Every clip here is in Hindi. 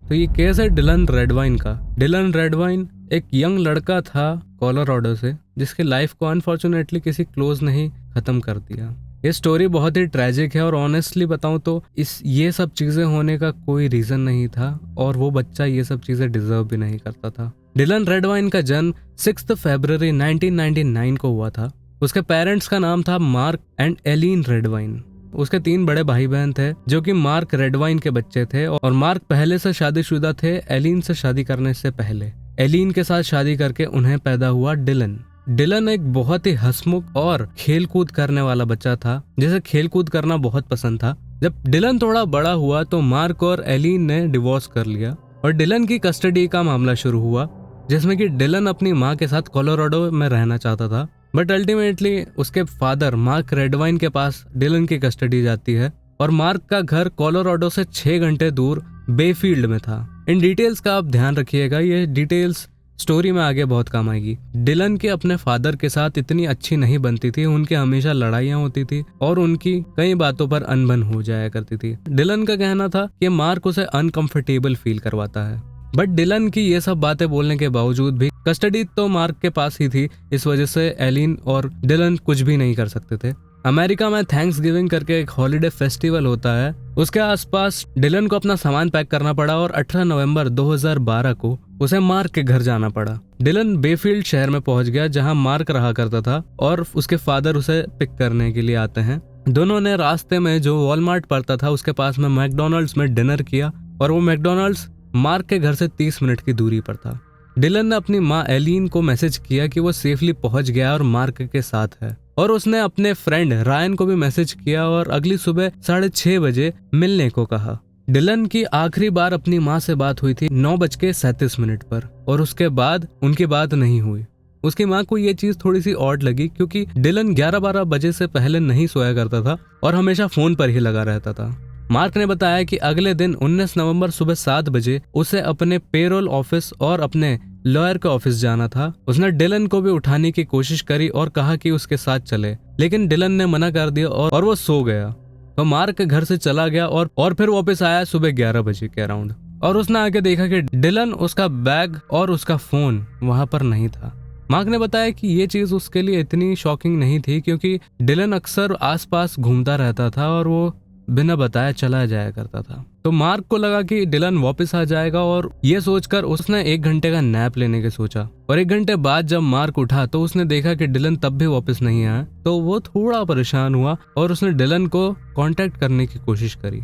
तो ये केस है डिलन रेडवाइन का। डिलन रेडवाइन एक यंग लड़का था कोलोराडो से, जिसकी लाइफ को अनफॉर्चुनेटली किसी क्लोज ने खत्म कर दिया। ये स्टोरी बहुत ही ट्रेजिक है और ऑनेस्टली बताऊं तो ये सब चीजें होने का कोई रीजन नहीं था और वो बच्चा ये सब चीजें डिजर्व भी नहीं करता था। डिलन रेडवाइन का जन्म 6 फरवरी 1999 को हुआ था। उसके पेरेंट्स का नाम था मार्क एंड एलिन रेडवाइन। उसके 3 बड़े भाई बहन थे जो कि मार्क रेडवाइन के बच्चे थे और मार्क पहले से शादीशुदा थे एलिन से शादी करने से पहले। एलिन के साथ शादी करके उन्हें पैदा हुआ डिलन। डिलन एक बहुत ही हंसमुख और खेलकूद करने वाला बच्चा था, जिसे खेलकूद करना बहुत पसंद था। जब डिलन थोड़ा बड़ा हुआ तो मार्क और एलिन ने डिवोर्स कर लिया और डिलन की कस्टडी का मामला शुरू हुआ, जिसमें कि डिलन अपनी माँ के साथ कोलोराडो में रहना चाहता था, बट अल्टीमेटली उसके फादर मार्क रेडवाइन के पास डिलन की कस्टडी जाती है और मार्क का घर कोलोराडो से 6 घंटे दूर बेफील्ड में था। इन डिटेल्स का आप ध्यान रखिएगा, ये डिटेल्स स्टोरी में आगे बहुत काम आएगी। डिलन के अपने फादर के साथ इतनी अच्छी नहीं बनती थी, उनकी हमेशा लड़ाइयाँ होती थी और उनकी कई बातों पर अनबन हो जाया करती थी। डिलन का कहना था कि मार्क उसे अनकंफर्टेबल फील करवाता है, बट डिलन की ये सब बातें बोलने के बावजूद भी कस्टडी तो मार्क के पास ही थी, इस वजह से एलिन और डिलन कुछ भी नहीं कर सकते थे। अमेरिका में थैंक्स गिविंग करके एक हॉलिडे फेस्टिवल होता है, उसके आसपास डिलन को अपना सामान पैक करना पड़ा और 18 नवंबर 2012 को उसे मार्क के घर जाना पड़ा। डिलन बेफील्ड शहर में पहुंच गया जहां मार्क रहा करता था और उसके फादर उसे पिक करने के लिए आते हैं। दोनों ने रास्ते में जो वॉलमार्ट पड़ता था उसके पास में मैकडोनल्ड्स में डिनर किया और वो मैकडोनल्ड्स मार्क के घर से 30 मिनट की दूरी पर था। डिलन ने अपनी माँ एलिन को मैसेज किया कि वो सेफली पहुंच गया और मार्क के साथ है, और उसने अपने फ्रेंड रायन को भी मैसेज किया और अगली सुबह 6:30 बजे मिलने को कहा। डिलन की आखिरी बार अपनी माँ से बात हुई थी 9:37 पर और उसके बाद उनकी बात नहीं हुई। उसकी माँ को ये चीज थोड़ी सी ऑड लगी क्योंकि डिलन 11-12 बजे से पहले नहीं सोया करता था और हमेशा फोन पर ही लगा रहता था। मार्क ने बताया कि अगले दिन 19 नवंबर सुबह 7 बजे उसे अपने पेरोल ऑफिस और अपने लॉयर के ऑफिस जाना था। उसने डिलन को भी उठाने की कोशिश करी और कहा कि उसके साथ चले, लेकिन डिलन ने मना कर दिया और वो सो गया। तो मार्क घर से चला गया और फिर वापस आया सुबह 11 बजे के अराउंड, और उसने आके देखा कि डिलन, उसका बैग और उसका फोन वहां पर नहीं था। मार्क ने बताया कि ये चीज उसके लिए इतनी शॉकिंग नहीं थी क्योंकि डिलन अक्सर आसपास घूमता रहता था और वो बिना बताए चला जाया करता था। तो मार्क को लगा कि डिलन वापस आ जाएगा और ये सोचकर उसने 1 घंटे का नैप लेने के सोचा। और 1 घंटे बाद जब मार्क उठा तो उसने देखा कि डिलन तब भी वापस नहीं आया, तो वो थोड़ा परेशान हुआ और उसने डिलन को कांटेक्ट करने की कोशिश करी।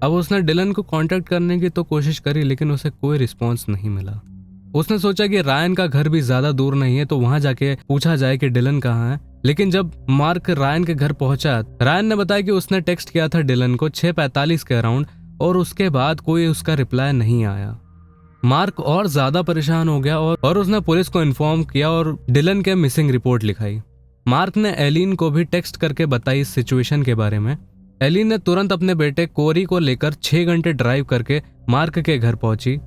अब उसने डिलन को कांटेक्ट करने की तो कोशिश करी, लेकिन उसे कोई रिस्पॉन्स नहीं मिला। उसने सोचा कि रायन का घर भी ज्यादा दूर नहीं है तो वहां जाके पूछा जाए कि डिलन कहाँ है। लेकिन जब मार्क रायन के घर पहुंचा, रायन ने बताया कि उसने टेक्स्ट किया था डिलन को 6:45 के अराउंड और उसके बाद कोई उसका रिप्लाई नहीं आया। मार्क और ज्यादा परेशान हो गया और उसने पुलिस को इन्फॉर्म किया और डिलन के मिसिंग रिपोर्ट लिखाई। मार्क ने एलिन को भी टेक्स्ट करके बताई इस सिचुएशन के बारे में। एलिन ने तुरंत अपने बेटे कोरी को लेकर 6 घंटे ड्राइव करके मार्क के घर पहुंची।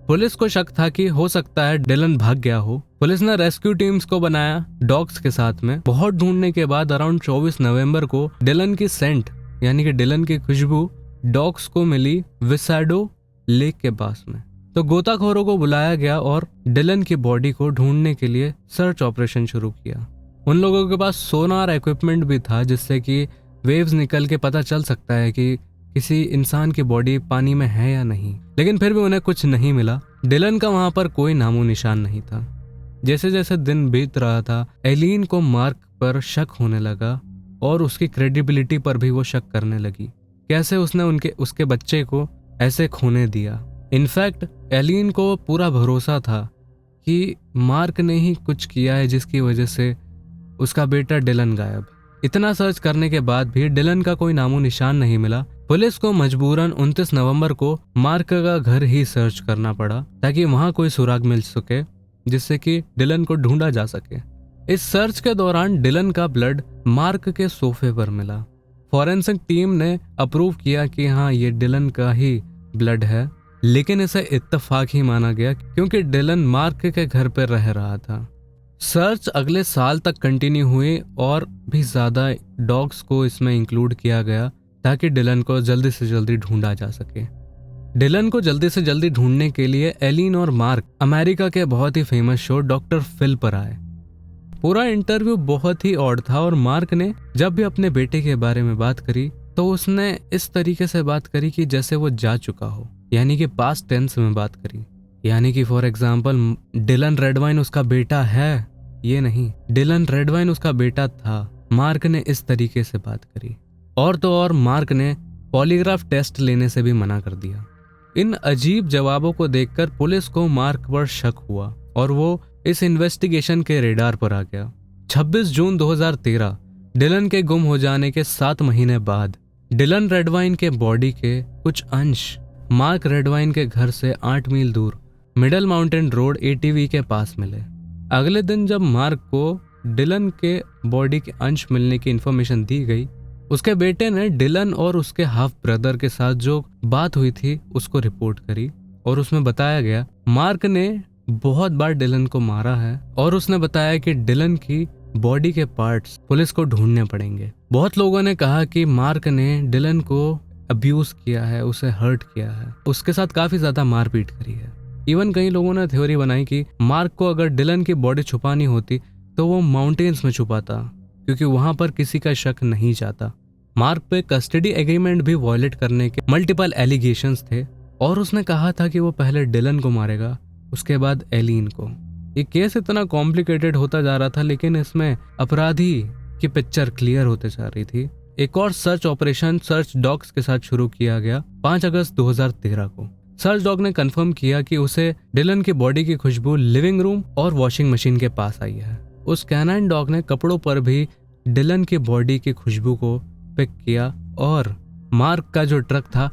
पुलिस को शक था कि हो सकता है डिलन भाग गया हो। पुलिस ने रेस्क्यू टीम्स को बनाया डॉग्स के साथ में। बहुत ढूंढने के बाद अराउंड 24 नवंबर को डिलन की सेंट यानी कि डिलन की खुशबू डॉग्स को मिली विसाडो लेक के पास में। तो गोताखोरों को बुलाया गया और डिलन की बॉडी को ढूंढने के लिए सर्च ऑपरेशन शुरू किया। उन लोगों के पास सोनार इक्विपमेंट भी था जिससे कि वेव्स निकल के पता चल सकता है कि किसी इंसान की बॉडी पानी में है या नहीं, लेकिन फिर भी उन्हें कुछ नहीं मिला। डिलन का वहां पर कोई नामो निशान नहीं था। जैसे जैसे दिन बीत रहा था, एलिन को मार्क पर शक होने लगा और उसकी क्रेडिबिलिटी पर भी वो शक करने लगी। कैसे उसने उसके बच्चे को ऐसे खोने दिया। इनफैक्ट एलिन को पूरा भरोसा था कि मार्क ने ही कुछ किया है जिसकी वजह से उसका बेटा डिलन गायब। इतना सर्च करने के बाद भी डिलन का कोई नामो निशान नहीं मिला। पुलिस को मजबूरन 29 नवंबर को मार्क का घर ही सर्च करना पड़ा ताकि वहां कोई सुराग मिल सके जिससे कि डिलन को ढूंढा जा सके। इस सर्च के दौरान डिलन का ब्लड मार्क के सोफे पर मिला। फॉरेंसिक टीम ने अप्रूव किया कि हाँ, ये डिलन का ही ब्लड है, लेकिन इसे इत्तेफाक ही माना गया क्योंकि डिलन मार्क के घर पर रह रहा था। सर्च अगले साल तक कंटिन्यू हुई और भी ज्यादा डॉग्स को इसमें इंक्लूड किया गया ताकि डिलन को जल्दी से जल्दी ढूंढा जा सके। डिलन को जल्दी से जल्दी ढूंढने के लिए एलिन और मार्क अमेरिका के बहुत ही फेमस शो डॉक्टर फिल पर आए। पूरा इंटरव्यू बहुत ही ऑड था और मार्क ने जब भी अपने बेटे के बारे में बात करी तो उसने इस तरीके से बात करी कि जैसे वो जा चुका हो, यानी कि पास्ट टेंस में बात करी। यानी कि फॉर एग्जाम्पल डिलन रेडवाइन उसका बेटा है, ये नहीं, डिलन रेडवाइन उसका बेटा था। मार्क ने इस तरीके से बात करी। और तो और मार्क ने पॉलीग्राफ टेस्ट लेने से भी मना कर दिया। इन अजीब जवाबों को देखकर पुलिस को मार्क पर शक हुआ और वो इस इन्वेस्टिगेशन के रेडार पर आ गया। 26 जून 2013 डिलन के गुम हो जाने के 7 महीने बाद डिलन रेडवाइन के बॉडी के कुछ अंश मार्क रेडवाइन के घर से 8 मील दूर मिडल माउंटेन रोड ATV के पास मिले। अगले दिन जब मार्क को डिलन के बॉडी के अंश मिलने की इंफॉर्मेशन दी गई, उसके बेटे ने डिलन और उसके हाफ ब्रदर के साथ जो बात हुई थी उसको रिपोर्ट करी और उसमें बताया गया मार्क ने बहुत बार डिलन को मारा है और उसने बताया कि डिलन की बॉडी के पार्ट्स पुलिस को ढूंढने पड़ेंगे। बहुत लोगों ने कहा कि मार्क ने डिलन को अब्यूज किया है, उसे हर्ट किया है, उसके साथ काफी ज्यादा मारपीट करी है। इवन कई लोगों ने थ्योरी बनाई कि मार्क को अगर डिलन की बॉडी छुपानी होती तो वो माउंटेन्स में छुपाता, क्योंकि वहां पर किसी का शक नहीं जाता। मार्क पे कस्टडी एग्रीमेंट भी वॉयलेट करने के मल्टीपल एलिगेशंस थे और उसने कहा था कि वो पहले डिलन को मारेगा, उसके बाद एलिन को। ये केस इतना कॉम्प्लिकेटेड होता जा रहा था, लेकिन इसमें अपराधी की पिक्चर क्लियर होते जा रही थी। एक और सर्च ऑपरेशन सर्च डॉग्स के साथ शुरू किया गया 5 अगस्त 2013 को। सर्च डॉग ने कंफर्म किया कि उसे डिलन की बॉडी की खुशबू लिविंग रूम और वॉशिंग मशीन के पास आई है। उस कैनाइन डॉग ने कपड़ों पर भी डिलन की बॉडी की खुशबू को पिक किया और मार्क का जो ट्रक था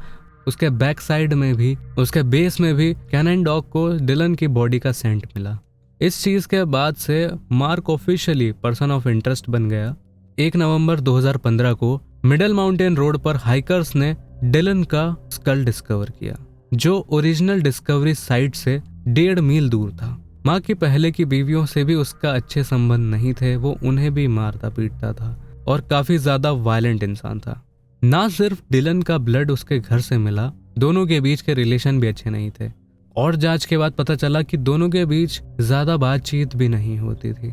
उसके बैक साइड में भी, उसके बेस में भी कैनाइन डॉग को डिलन की बॉडी का सेंट मिला। इस चीज के बाद से mark officially person of interest बन गया। 1 नवंबर 2015 को मिडल माउंटेन रोड पर हाइकर्स ने डिलन का स्कल डिस्कवर किया, जो ओरिजिनल डिस्कवरी साइट से 1.5 मील दूर था। माँ की पहले की बीवियों से भी उसका अच्छे संबंध नहीं थे, वो उन्हें भी मारता पीटता था और काफी ज्यादा वायलेंट इंसान था। ना सिर्फ डिलन का ब्लड उसके घर से मिला, दोनों के बीच के रिलेशन भी अच्छे नहीं थे और जांच के बाद पता चला कि दोनों के बीच ज्यादा बातचीत भी नहीं होती थी।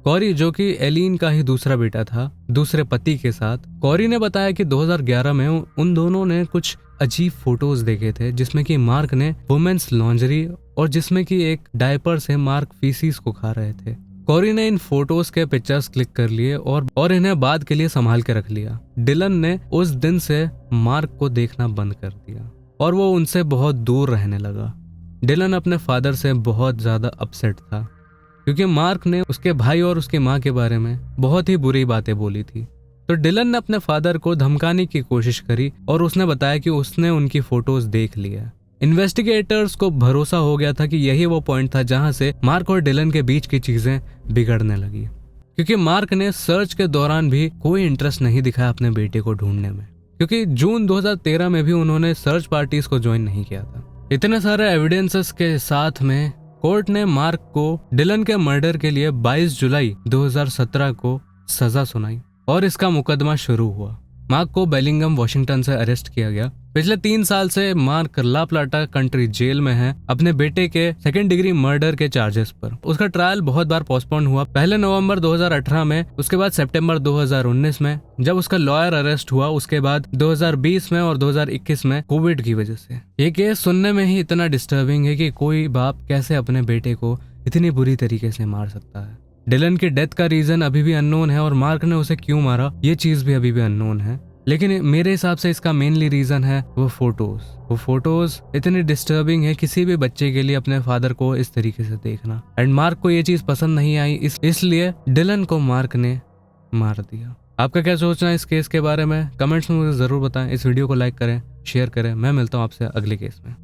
कॉरी, जो कि एलिन का ही दूसरा बेटा था, दूसरे पति के साथ, कॉरी ने बताया कि 2011 में उन दोनों ने कुछ अजीब फोटोज देखे थे जिसमें कि मार्क ने वुमेन्स लॉन्जरी और जिसमें कि एक डायपर से मार्क फीसिस को खा रहे थे। कॉरी ने इन फोटोज के पिक्चर्स क्लिक कर लिए और इन्हें बाद के लिए संभाल के रख लिया। डिलन ने उस दिन से मार्क को देखना बंद कर दिया और वो उनसे बहुत दूर रहने लगा। डिलन अपने फादर से बहुत ज्यादा अपसेट था क्योंकि मार्क ने उसके भाई और उसकी माँ के बारे में बहुत ही बुरी बातें बोली थी। तो डिलन ने अपने फादर को धमकाने की कोशिश करी और उसने बताया कि उसने उनकी फोटोज देख लिया। इन्वेस्टिगेटर्स को भरोसा हो गया था कि यही वो पॉइंट था जहां से मार्क और डिलन के बीच की चीजें बिगड़ने लगी, क्योंकि मार्क ने सर्च के दौरान भी कोई इंटरेस्ट नहीं दिखाया अपने बेटे को ढूंढने में, क्योंकि जून 2013 में भी उन्होंने सर्च पार्टीज को ज्वाइन नहीं किया था। इतने सारे एविडेंसेस के साथ में कोर्ट ने मार्क को डिलन के मर्डर के लिए 22 जुलाई 2017 को सजा सुनाई और इसका मुकदमा शुरू हुआ। मार्क को बेलिंगम वाशिंगटन से अरेस्ट किया गया। पिछले 3 साल से मार्क ला प्लाटा कंट्री जेल में है अपने बेटे के 2nd डिग्री मर्डर के चार्जेस पर। उसका ट्रायल बहुत बार पोस्टपोन हुआ, पहले नवंबर 2018 में, उसके बाद सितंबर 2019 में जब उसका लॉयर अरेस्ट हुआ, उसके बाद 2020 में और 2021 में कोविड की वजह से। ये केस सुनने में ही इतना डिस्टर्बिंग है कि कोई बाप कैसे अपने बेटे को इतनी बुरी तरीके से मार सकता है। डिलन की डेथ का रीजन अभी भी अननोन है और मार्क ने उसे क्यों मारा ये चीज भी अभी भी अननोन है, लेकिन मेरे हिसाब से इसका मेनली रीजन है वो फोटोज इतनी डिस्टर्बिंग है किसी भी बच्चे के लिए अपने फादर को इस तरीके से देखना। एंड मार्क को ये चीज पसंद नहीं आई, इसलिए डिलन को मार्क ने मार दिया। आपका क्या सोचना है इस केस के बारे में? कमेंट्स में मुझे जरूर बताएं। इस वीडियो को लाइक करें, शेयर करें। मैं मिलता हूँ आपसे अगले केस में।